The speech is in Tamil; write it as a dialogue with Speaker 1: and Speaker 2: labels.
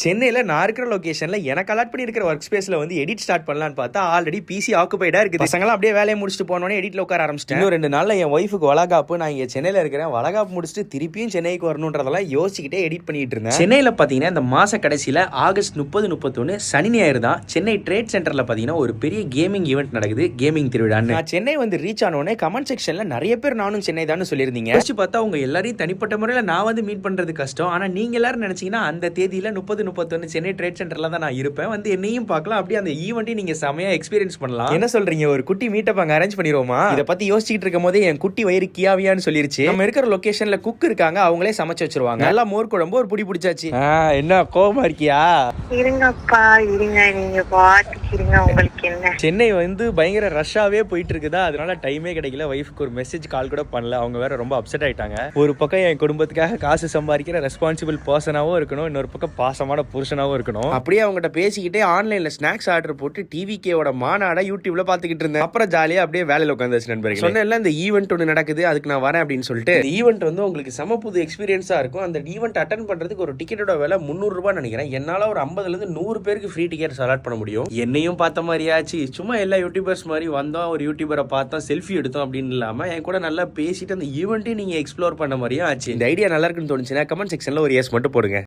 Speaker 1: சென்னையில் நான் இருக்கிற லொகேஷன்ல எனக்கு அலாட் பண்ணி இருக்கிற ஒர்க் ஸ்பேஸ்ல வந்து எடிட் ஸ்டார்ட் பண்ணலான்னு பார்த்தா ஆல்ரெடி பிசி ஆக்குபைடா இருக்குது. பசங்களாம் அப்படியே வேலையை முடிச்சுட்டு போனோடனே எடிட்ல உட்கார ஆரம்பிச்சிட்டேன். இன்னும் 2 நாள்ல என் ஒய்ஃபுக்கு வளகாப்பு. நான் இங்க சென்னையில இருக்கிறேன். வளகாப்பு முடிச்சுட்டு திருப்பியும் சென்னைக்கு வரணுன்றதெல்லாம் யோசிச்சுக்கிட்டே எடிட் பண்ணிட்டு இருந்தேன். சென்னையில பாத்தீங்கன்னா இந்த மாச கடைசியில ஆகஸ்ட் 30, 31 சனி ஞாயிறு தான் சென்னை ட்ரேட் சென்டர்ல பாத்தீங்கன்னா ஒரு பெரிய கேமிங் ஈவெண்ட் நடக்குது, கேமிங் திருவிழான்னு. நான் சென்னை வந்து ரீச் ஆனோடனே கமெண்ட் செக்ஷன்ல நிறைய பேர் நானும் சென்னை தான் சொல்லியிருந்தீங்க. யோசிச்சு பார்த்தா உங்க எல்லாரையும் தனிப்பட்ட முறையில் நான் வந்து மீட் பண்றது கஷ்டம். ஆனா நீங்க எல்லாரும் நினைச்சீங்கன்னா அந்த தேதியில 30, 31 சென்னை ட்ரேட் சென்டர்ல தான் நான் இருப்பேன். வந்து என்னையும் பார்க்கலாம், அப்படியே அந்த ஈவெண்ட்டையும் நீங்க செமையா எக்ஸ்பீரியன்ஸ் பண்ணலாம். என்ன சொல்றீங்க, ஒரு குட்டி மீட்டப் அங்க அரேஞ்ச் பண்ணிடுவோமா? இதை பத்தி யோசிச்சுட்டு இருக்கும் போதே என் குட்டி வயிறு கியாவியான்னு சொல்லிருச்சு. நம்ம இருக்கிற லொகேஷன்ல குக் இருக்காங்க, அவங்களே சமைச்சு வச்சிருவாங்க. நல்லா மோர் குழம்பு ஒரு புடி பிடிச்சாச்சு. என்ன கோவமா இருக்கியா?
Speaker 2: இருங்கப்பா இருங்க, நீங்க பாத்துக்கிறீங்க. உங்களுக்கு என்ன?
Speaker 1: சென்னை வந்து பயங்கர ரஷ்ஷாவே போயிட்டு இருக்குதா, அதனால டைமே கிடைக்கல. வைஃப்க்கு ஒரு மெசேஜ் கால் கூட பண்ணல. அவங்க வேற ரொம்ப அப்செட் ஆயிட்டாங்க. ஒரு பக்கம் என் குடும்பத்துக்காக காசு சம்பாதிக்கிற ரெஸ்பான்சிபிள் பர்சனாவும் இருக்கணும், இன்னொரு பக்கம் பாசமான புருஷனாவும் இருக்கணும். அப்படியே அவங்ககிட்ட பேசிக்கிட்டே ஆன்லைன்ல ஸ்நாக்ஸ் ஆர்டர் போட்டு டிவிகேவோட மாநாட யூடியூப்ல பாத்துக்கிட்டு இருந்தேன். அப்புறம் ஜாலியா அப்படியே வேலையில உட்காந்துச்சு. நண்பர்கள் சொன்னேன்ல இந்த ஈவெண்ட் ஒன்று நடக்குது, அதுக்கு நான் வரேன் அப்படின்னு சொல்லிட்டு. ஈவெண்ட் வந்து உங்களுக்கு செம புது எக்ஸ்பீரியன்ஸா இருக்கும். அந்த ஈவெண்ட் அட்டன் பண்றதுக்கு ஒரு டிக்கெட்டோட விலை 300 ரூபாய் நினைக்கிறேன். என்னால ஒரு 50ல இருந்து 100 பேருக்கு ஃப்ரீ டிக்கெட்ஸ் அலாட் பண்ண முடியும். என்னையும் பார்த்த மாதிரியாச்சு. சும்மா எல்லா யூடியூபர்ஸ் மாதிரி வந்தோம், ஒரு யூடியூபரை பார்த்தோம், செல்ஃபி எடுத்தோம் அப்படின்னு இல்லாம என் கூட நல்லா பேசிட்டு அந்த ஈவெண்ட்டையும் நீங்க எக்ஸ்ப்ளோர் பண்ண மாதிரியும் ஆச்சு. இந்த ஐடியா நல்லா இருக்குன்னு தோணுச்சுன்னா கமெண்ட் செக்ஷன்ல ஒரு எஸ் மட்டும் போடுங்க.